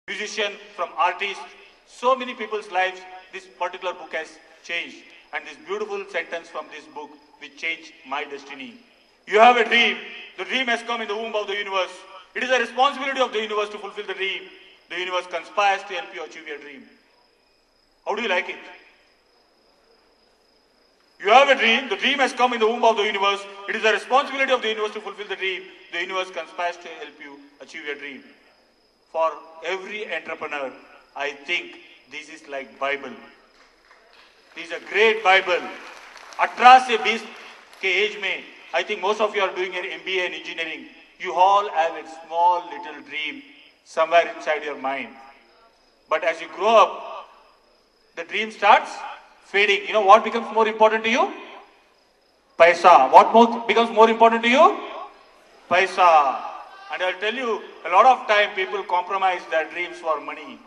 musician, from artists, so many people's lives, this particular book has changed. And this beautiful sentence from this book, which changed my destiny. You have a dream. The dream has come in the womb of the universe. It is a responsibility of the universe to fulfill the dream. The universe conspires to help you achieve your dream. How do you like it? You have a dream. The dream has come in the womb of the universe. It is the responsibility of the universe to fulfill the dream. The universe conspires to help you achieve your dream. For every entrepreneur, I think this is like Bible. This is a great Bible. 18 से 20 के as में, I think most of you are doing an MBA in engineering. You all have a small little dream somewhere inside your mind. But as you grow up, the dream starts fading. You know what becomes more important to you? Paisa. What becomes more important to you? Paisa. And I'll tell you, a lot of time people compromise their dreams for money.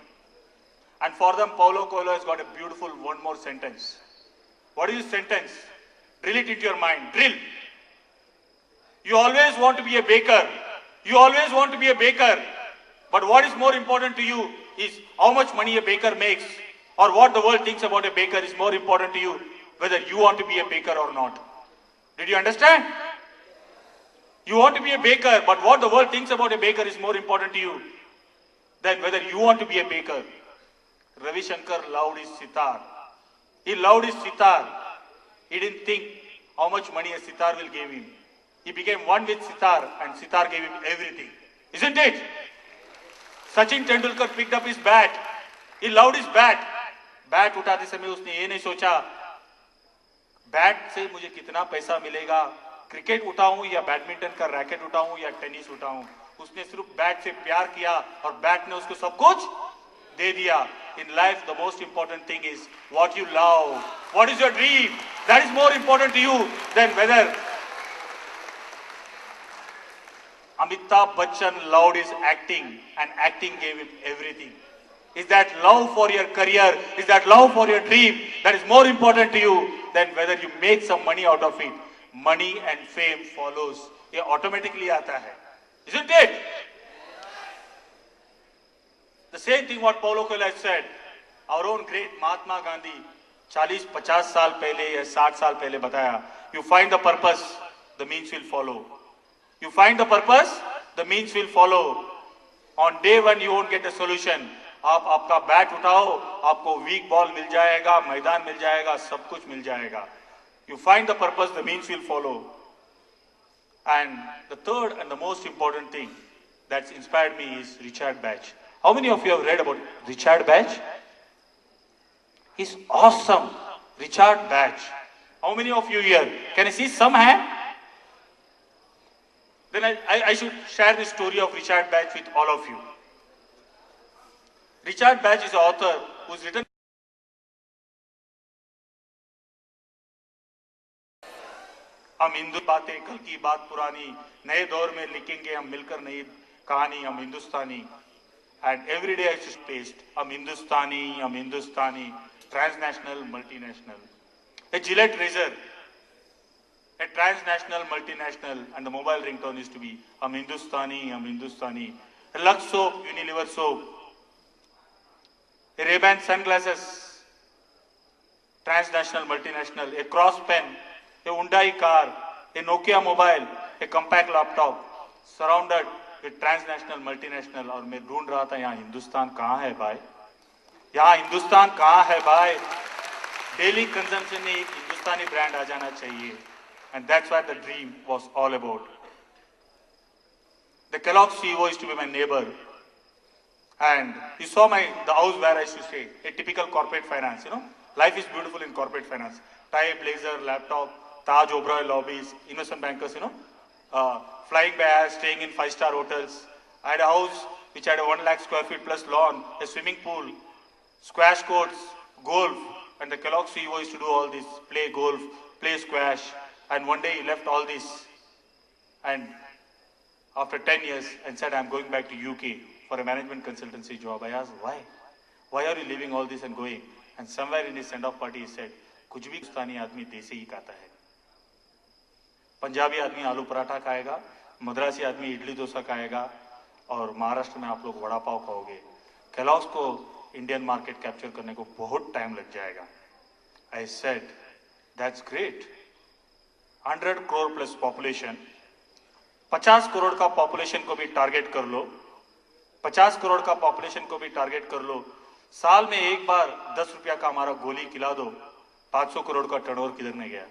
And for them, Paulo Coelho has got a beautiful one more sentence. What is this sentence? Drill it into your mind. Drill. You always want to be a baker. You always want to be a baker. But what is more important to you is how much money a baker makes, or what the world thinks about a baker is more important to you, whether you want to be a baker or not. Did you understand? You want to be a baker, but what the world thinks about a baker is more important to you than whether you want to be a baker. Ravi Shankar loved his sitar. He loved his sitar. He didn't think how much money a sitar will give him. He became one with sitar, and sitar gave him everything. Isn't it? Sachin Tendulkar picked up his bat. He loved his bat. Bat उठाते समय उसने ये नहीं सोचा bat से मुझे कितना पैसा मिलेगा, क्रिकेट उठाऊं या बैडमिंटन का रैकेट उठाऊं या टेनिस उठाऊं. उसने सिर्फ बैट से प्यार किया और बैट ने उसको सब कुछ दे दिया. In life, the most important thing is what you love. What is your dream? That is more important to you than whether. Amitabh Bachchan loved his acting, and acting gave him everything. Is that love for your career? Is that love for your dream that is more important to you than whether you make some money out of it? Money and fame follows. ये automatically आता है. Isn't it? The same thing what Paulo Coelho has said. Our own great Mahatma Gandhi 40-50 साल पहले या 60 साल पहले बताया. You find the purpose, the means will follow. You find the purpose, the means will follow. On day one you won't get a solution. आप आपका bat उठाओ, आपको वीक बॉल मिल जाएगा, मैदान मिल जाएगा, सब कुछ मिल जाएगा. You find the purpose, the means will follow. And the third and the most important thing that's inspired me is Richard Bach. How many of you have read about Richard Bach? He's awesome. Richard Bach. How many of you here? Can I see some hand? Then I should share the story of Richard Bach with all of you. Richard Bach is an author who's written हम हिंदू बातें कल की बात पुरानी नए दौर में लिखेंगे हम मिलकर नई कहानी हम हिंदुस्तानी. And every day I just paste हम हिंदुस्तानी transnational multinational. A Gillette razor, a transnational multinational, and the mobile ringtone used to be हम हिंदुस्तानी. A Lux soap, Unilever soap, a Ray-Ban sunglasses, transnational multinational, a Cross pen, a Hyundai car, a Nokia mobile, a compact laptop, surrounded with transnational multinational. और मैं ढूंढ रहा था यहाँ हिंदुस्तान कहाँ है भाई, यहाँ हिंदुस्तान कहाँ है भाई. डेली कंजम्पशन में एक हिंदुस्तानी ब्रांड आ जाना चाहिए. And that's what the dream was all about. The Kellogg CEO used to be my neighbor. And you saw the house where I used to stay, a typical corporate finance, you know. Life is beautiful in corporate finance. Tie, blazer, laptop, Taj Oberoi lobbies, investment bankers, you know. Flying by air, staying in 5-star hotels. I had a house which had a 1 lakh square feet plus lawn, a swimming pool, squash courts, golf. And the Kellogg CEO used to do all this, play golf, play squash. And one day he left all this. And after 10 years and said, I'm going back to UK for a management consultancy job. I asked, why? Why are you leaving all this and going? And somewhere in his send-off party he said, कुछ भी हिंदुस्तानी आदमी देसी ही खाता है. पंजाबी आदमी आलू पराठा खाएगा, मद्रासी आदमी इडली डोसा खाएगा, और महाराष्ट्र में आप लोग वड़ा पाव खाओगे. केलॉग्स को इंडियन मार्केट कैप्चर करने को बहुत टाइम लग जाएगा. I said, that's great. 100 crore plus population. 50 crore का पॉपुलेशन को भी टारगेट कर लो. 50 करोड़ का पॉपुलेशन को भी टारगेट कर लो. साल में एक बार 10 रुपया का हमारा गोली खिला दो. 500 करोड़ का टर्नओवर किधर नहीं गया.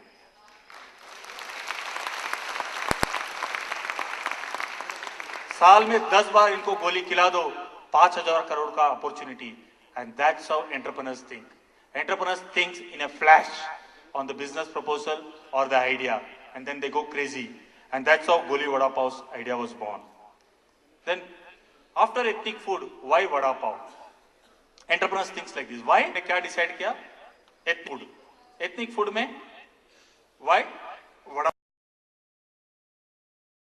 साल में 10 बार इनको गोली खिला दो. 5,000 करोड़ का opportunity. And that's how entrepreneurs think. Entrepreneurs think in a flash on the business proposal or the idea, and then they go crazy. And that's how Goli Vada Pav's idea was born. Then, after ethnic food, why Vada Pav? Entrepreneurs think like this. Why? ने क्या decide किया? Ethnic food. Ethnic food में why?